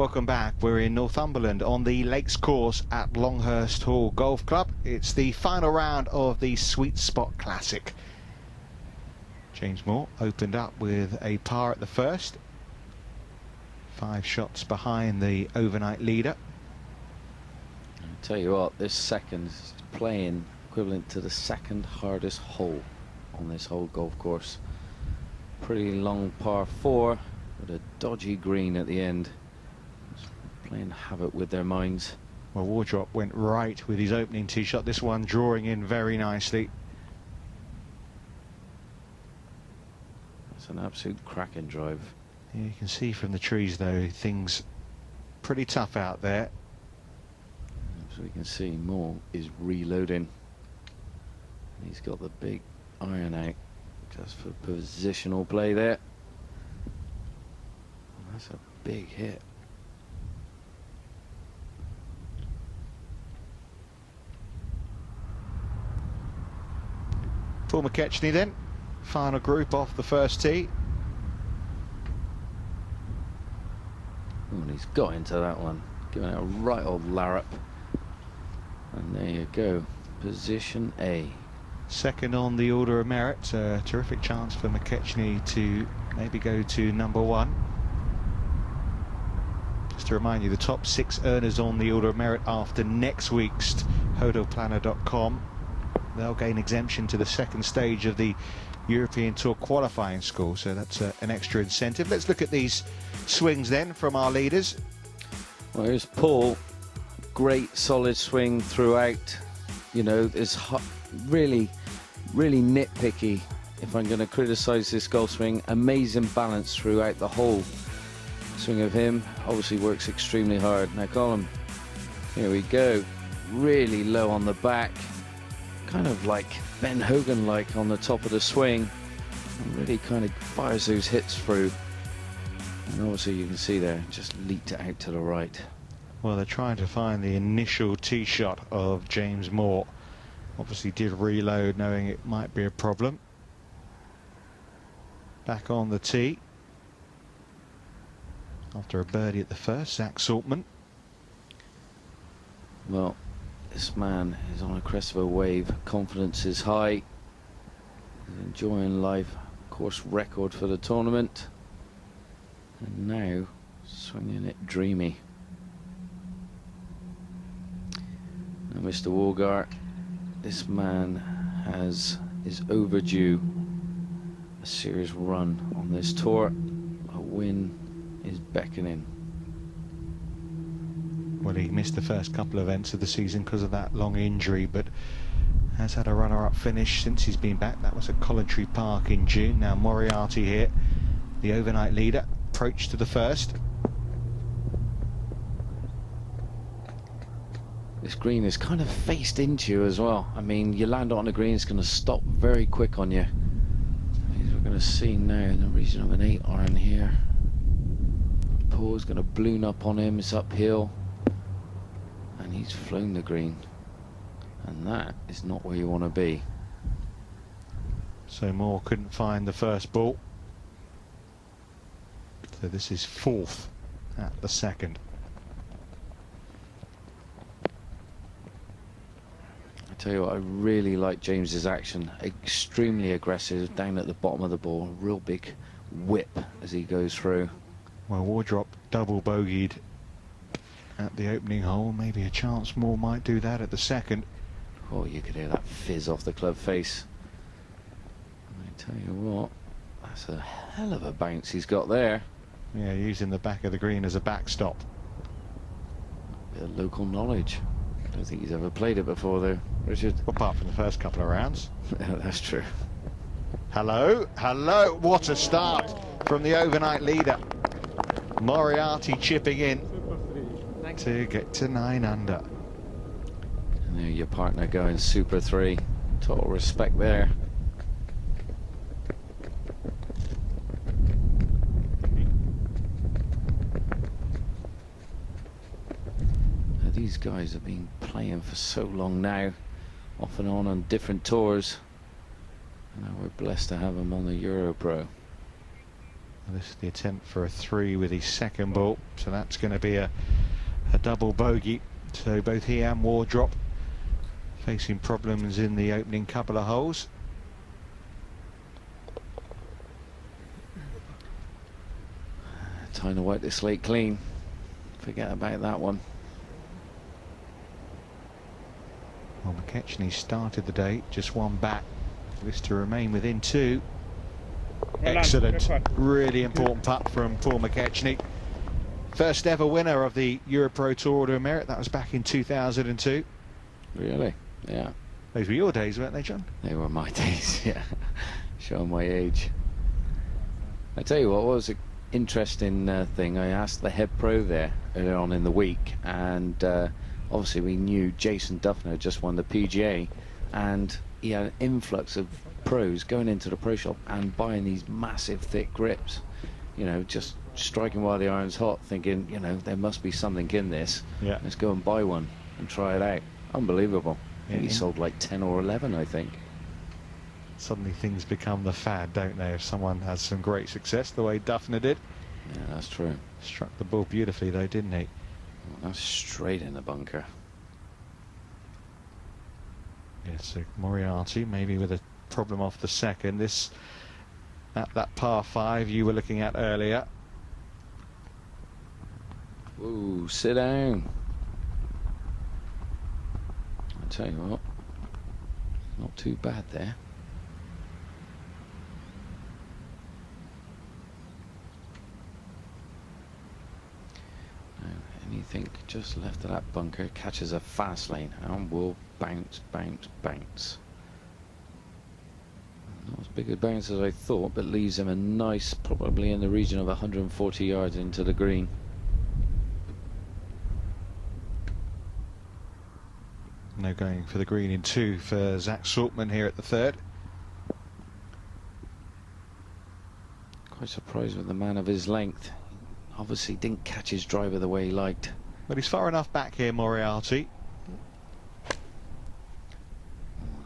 welcome back. We're in Northumberland on the Lakes course at Longhirst Hall Golf Club. It's the final round of the Sweetspot Classic. James Moore opened up with a par at the first, 5 shots behind the overnight leader. I'll tell you what, this second is playing equivalent to the second hardest hole on this whole golf course. Pretty long par 4 with a dodgy green at the end. Just playing havoc with their minds. Well, Wardrop went right with his opening tee shot, this one drawing in very nicely. It's an absolute cracking drive. Yeah, you can see from the trees though, things pretty tough out there. So we can see Moore is reloading. He's got the big iron out just for positional play there. And that's a big hit. Paul McKechnie then, final group off the first tee. Oh, and he's got into that one, giving it a right old larrup. And there you go, position A. Second on the order of merit, a terrific chance for McKechnie to maybe go to number 1. Just to remind you, the top 6 earners on the order of merit after next week's hodoplanner.com. They'll gain exemption to the second stage of the European Tour qualifying score, so that's an extra incentive. Let's look at these swings then from our leaders. Well, here's Paul. Great solid swing throughout. You know, it's really nitpicky if I'm going to criticize this golf swing. Amazing balance throughout the whole swing of him. Obviously works extremely hard. Now Colin, here we go, really low on the back, kind of like Ben Hogan like on the top of the swing, and really kind of fires those hits through. And obviously you can see there, just leaked it out to the right. Well, they're trying to find the initial tee shot of James Moore. Obviously did reload knowing it might be a problem. Back on the tee after a birdie at the first, Zach Saltman. Well, this man is on a crest of a wave. Confidence is high. He's enjoying life. Course record for the tournament. And now swinging it dreamy. Now Mr. Walgart, this man is overdue a serious run on this tour. A win is beckoning. Well, he missed the first couple of events of the season because of that long injury, but has had a runner-up finish since he's been back. That was at Coventry Park in June. Now Moriarty here, the overnight leader, approach to the first. This green is kind of faced into you as well. I mean, you land on the green, it's going to stop very quick on you. As we're going to see now in the region of an 8 iron here. Paul's going to balloon up on him, it's uphill. And he's flown the green. And that is not where you want to be. So Moore couldn't find the first ball. So this is 4th at the second. I tell you what, I really like James's action. Extremely aggressive down at the bottom of the ball. Real big whip as he goes through. Well, Wardrop double bogeyed at the opening hole. Maybe a chance Moore might do that at the second. Oh, you could hear that fizz off the club face. I tell you what, that's a hell of a bounce he's got there. Yeah, using the back of the green as a backstop. Bit of local knowledge. I don't think he's ever played it before though, Richard. Apart from the first couple of rounds. Yeah, that's true. Hello, hello, what a start from the overnight leader. Moriarty chipping in to get to 9 under. And there your partner going Super 3. Total respect there. Now, these guys have been playing for so long now, off and on different tours. And we're blessed to have them on the EuroPro. This is the attempt for a 3 with his second ball, so that's going to be a double bogey. So both he and Wardrop facing problems in the opening couple of holes. Time to wipe the slate clean. Forget about that one. Well, McKechnie started the day just one back. This to remain within 2. Excellent, really important putt from Paul McKechnie. First ever winner of the EuroPro Tour Order of Merit. That was back in 2002. Really? Yeah. Those were your days, weren't they, John? They were my days, yeah. Showing my age. I tell you what was an interesting thing. I asked the head pro there earlier on in the week, and obviously we knew Jason Duffner just won the PGA, and he had an influx of pros going into the pro shop and buying these massive thick grips, you know, just striking while the iron's hot, thinking, you know, there must be something in this. Yeah. Let's go and buy one and try it out. Unbelievable. Yeah, he sold like 10 or 11, I think. Suddenly things become the fad, don't they? If someone has some great success, the way Duffner did. Yeah, that's true. Struck the ball beautifully, though, didn't he? Well, that's straight in the bunker. Yes, so Moriarty maybe with a problem off the second. This that par 5 you were looking at earlier. Ooh, sit down. I'll tell you what, not too bad there. Now, anything just left of that bunker catches a fast lane and will bounce, bounce, bounce. Not as big a bounce as I thought, but leaves him a nice, probably in the region of 140 yards into the green. No going for the green in 2 for Zach Saltman here at the 3rd. Quite surprised with the man of his length. Obviously didn't catch his driver the way he liked. But he's far enough back here, Moriarty. Oh,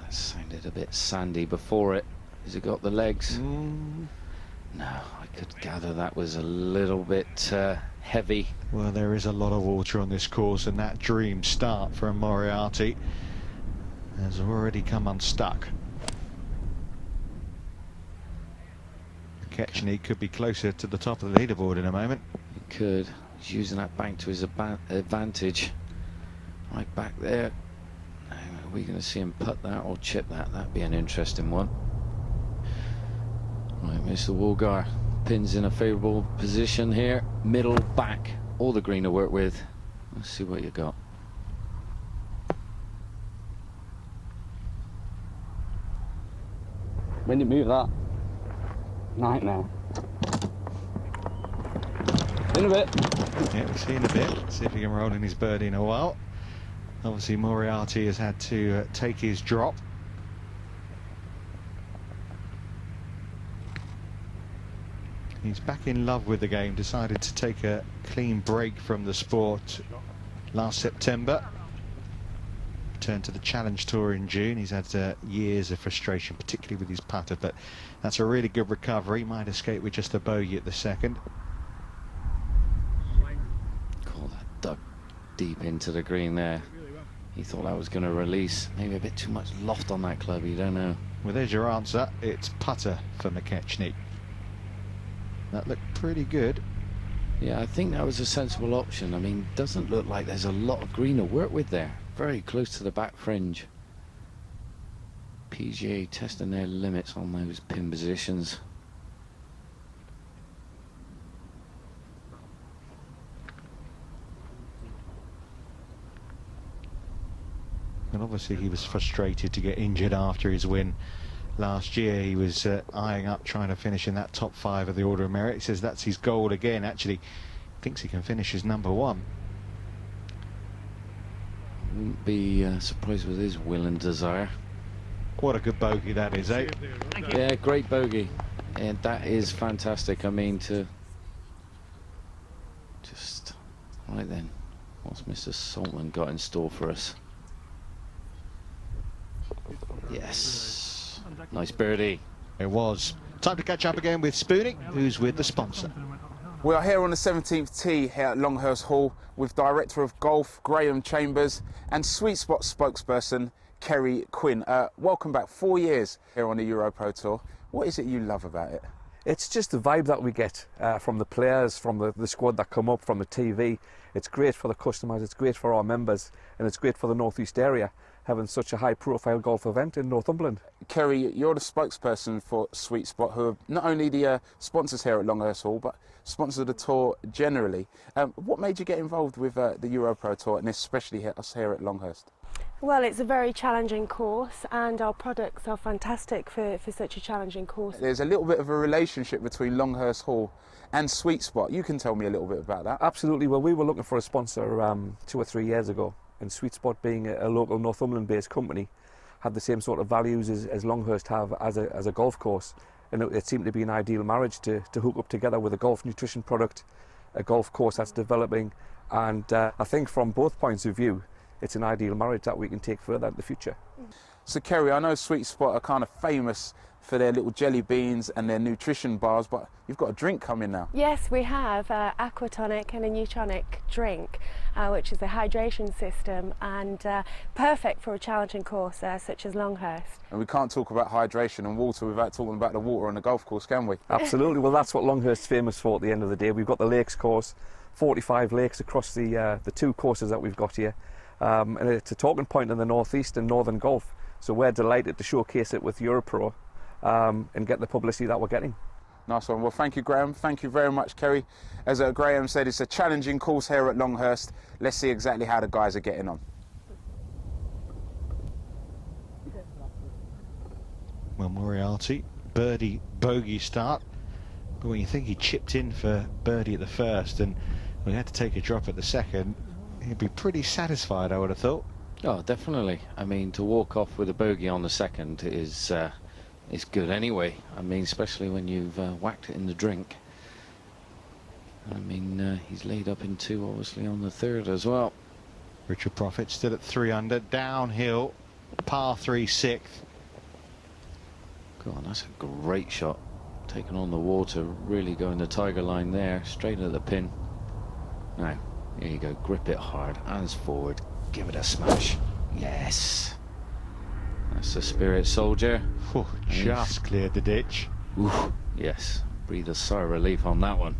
that sounded a bit sandy before it. Has it got the legs? No, I could gather that was a little bit heavy. Well, there is a lot of water on this course, and that dream start from Moriarty has already come unstuck. McKechnie could be closer to the top of the leaderboard in a moment. He could. He's using that bank to his advantage. Right back there. Now, are we going to see him putt that or chip that? That'd be an interesting one. Right, Mr. Woolgar, pins in a favourable position here. Middle, back, all the green to work with. Let's see what you got. When you move that, nightmare. In a bit. Yeah, we'll see in a bit. See if he can roll in his birdie in a while. Obviously, Moriarty has had to take his drop. He's back in love with the game, decided to take a clean break from the sport last September. Returned to the Challenge Tour in June. He's had years of frustration, particularly with his putter, but that's a really good recovery. Might escape with just a bogey at the second. Call that dug deep into the green there. He thought that was going to release. Maybe a bit too much loft on that club, you don't know. Well, there's your answer. It's putter for McKechnie. That looked pretty good. Yeah, I think that was a sensible option. I mean, doesn't look like there's a lot of green to work with there. Very close to the back fringe. PGA testing their limits on those pin positions. And obviously he was frustrated to get injured after his win last year. He was eyeing up trying to finish in that top 5 of the Order of Merit. He says that's his goal again. Actually thinks he can finish as #1. Wouldn't be surprised with his will and desire. What a good bogey that is, eh? Yeah, great bogey. And that is fantastic. I mean, to just right then, what's Mr. Saltman got in store for us? Yes, nice birdie. It was Time to catch up again with Spoonie, who's with the sponsor. We are here on the 17th tee here at Longhirst Hall with Director of Golf Graham Chambers and Sweetspot spokesperson Kerry Quinn. Welcome back, 4 years here on the EuroPro Tour. What is it you love about it? It's just the vibe that we get from the players, from the squad that come up, from the TV. It's great for the customers, it's great for our members, and it's great for the North East area, having such a high-profile golf event in Northumberland. Kerry, you're the spokesperson for Sweetspot, who are not only the sponsors here at Longhirst Hall, but sponsors of the tour generally. What made you get involved with the EuroPro Tour, and especially us here at Longhirst? Well, it's a very challenging course and our products are fantastic for such a challenging course. There's a little bit of a relationship between Longhirst Hall and Sweetspot. You can tell me a little bit about that. Absolutely. Well, we were looking for a sponsor 2 or 3 years ago, and Sweetspot, being a local Northumberland-based company, had the same sort of values as Longhirst have as a golf course, and it seemed to be an ideal marriage to hook up together with a golf nutrition product, a golf course that's developing, and I think from both points of view, it's an ideal marriage that we can take further in the future. So Kerry, I know Sweetspot are kind of famous for their little jelly beans and their nutrition bars, but you've got a drink coming now. Yes, we have aquatonic and a Nutronic drink, which is a hydration system and perfect for a challenging course such as Longhirst. And we can't talk about hydration and water without talking about the water on the golf course, can we? Absolutely. Well, that's what Longhirst's famous for at the end of the day. We've got the lakes course, 45 lakes across the 2 courses that we've got here. And it's a talking point in the northeast and northern golf, so we're delighted to showcase it with EuroPro and get the publicity that we're getting. Nice one. Well, thank you, Graham. Thank you very much, Kerry. As Graham said, it's a challenging course here at Longhirst. Let's see exactly how the guys are getting on. Well, Moriarty, birdie bogey start, but when you think he chipped in for birdie at the first and we had to take a drop at the second, he'd be pretty satisfied, I would have thought. Oh, definitely. I mean, to walk off with a bogey on the second is good anyway. I mean, especially when you've whacked it in the drink. I mean, he's laid up in 2, obviously, on the third as well. Richard Profit still at 3 under, downhill, par 3 6th. God, that's a great shot. Taking on the water, really going the tiger line there, straight at the pin. Now, here you go, grip it hard, hands forward, give it a smash. Yes. That's the spirit, soldier. Oh, just cleared the ditch. Oof, yes, breathe a sigh of relief on that one.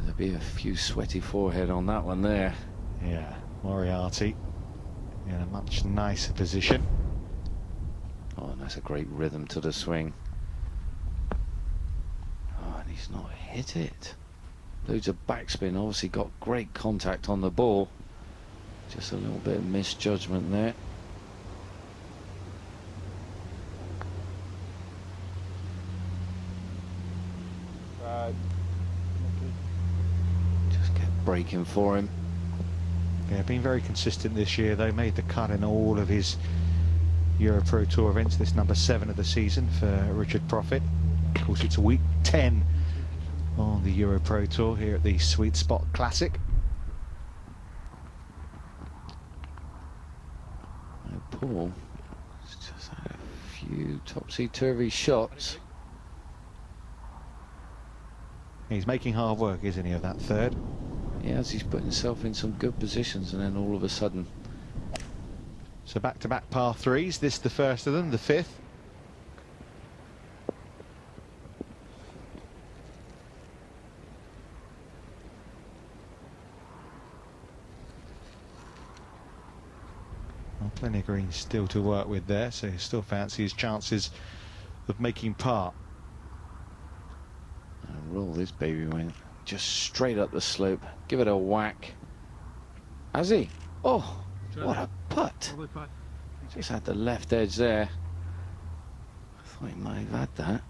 There'll be a few sweaty forehead on that one there. Yeah, Moriarty in a much nicer position. Oh, and that's a great rhythm to the swing. Oh, and he's not hit it. Loads of backspin, obviously got great contact on the ball. Just a little bit of misjudgment there. Just kept breaking for him. Yeah, been very consistent this year. They made the cut in all of his EuroPro Tour events. This number 7 of the season for Richard Profit. Of course, it's week 10 on the EuroPro Tour here at the Sweetspot Classic. Now Paul has just had a few topsy-turvy shots. He's making hard work, isn't he, of that third? Yes, he's put himself in some good positions, and then all of a sudden. So back-to-back par 3s. This the first of them, the 5th. Well, plenty of greens still to work with there, so he still fancies his chances of making par. And roll this baby wing just straight up the slope. Give it a whack. Has he? Oh, what a putt. Just had the left edge there. I thought he might have had that.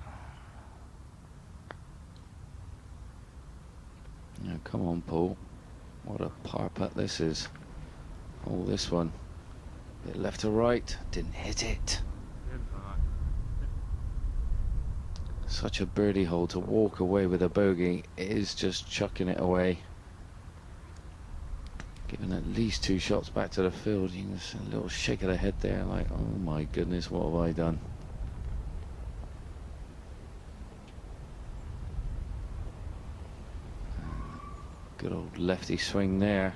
Now, come on, Paul. What a par putt this is. Oh, this one. Bit left to right. Didn't hit it. Such a birdie hole to walk away with a bogey. It is just chucking it away. Giving at least 2 shots back to the field. You can just a little shake of the head there, like, oh my goodness, what have I done? Good old lefty swing there.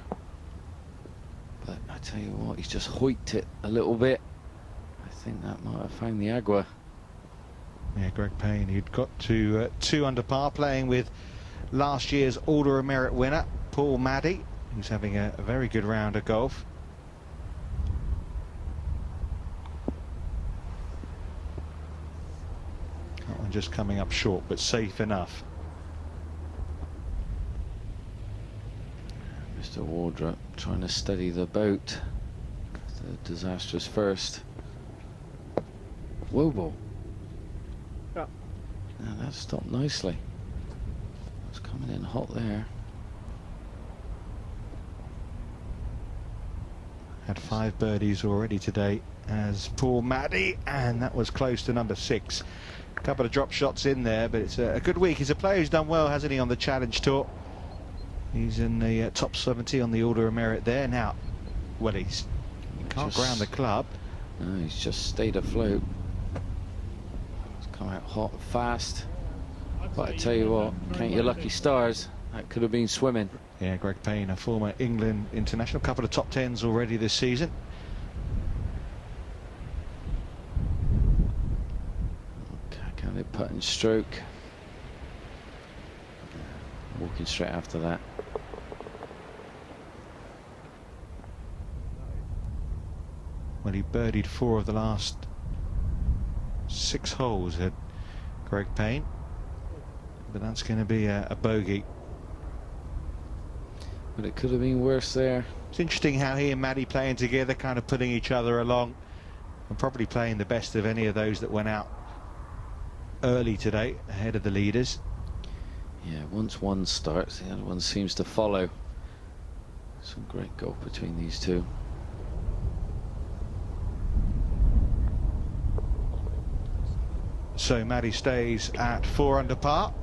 But I tell you what, he's just hoiked it a little bit. I think that might have found the agua. Yeah, Greg Payne, he'd got to 2 under par, playing with last year's Order of Merit winner, Paul Maddy, who's having a very good round of golf. That one just coming up short, but safe enough. Mr. Wardrop trying to steady the boat. The disastrous first. Whoa, ball. Yeah. Now that stopped nicely. It's coming in hot there. Had 5 birdies already today as Paul Maddy, and that was close to number 6. A couple of drop shots in there, but it's a good week. He's a player who's done well, hasn't he, on the Challenge Tour? He's in the top 70 on the Order of Merit there. Now, well, he can't ground the club. No, he's just stayed afloat. He's come out hot and fast. But I tell you what, count your lucky stars. That could have been swimming. Yeah, Greg Payne, a former England international, a couple of top 10s already this season. Okay, counted putt and stroke. Walking straight after that. Well, he birdied 4 of the last 6 holes at Greg Payne, but that's going to be a bogey. But it could have been worse there. It's interesting how he and Maddy playing together, kind of putting each other along, and probably playing the best of any of those that went out early today, ahead of the leaders. Yeah, once one starts, the other one seems to follow. Some great golf between these two. So Maddy stays at 4 under par.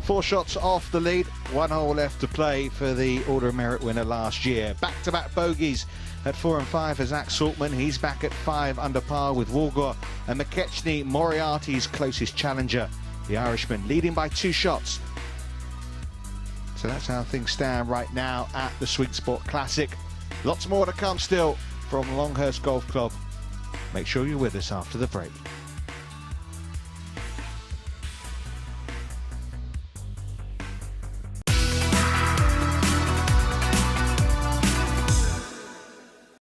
4 shots off the lead, 1 hole left to play for the Order of Merit winner last year. Back-to-back bogeys at 4 and 5 for Zach Saltman. He's back at 5 under par with Walgor and McKechnie, Moriarty's closest challenger. The Irishman leading by 2 shots. So that's how things stand right now at the Sweetspot Classic. Lots more to come still from Longhirst Golf Club. Make sure you're with us after the break.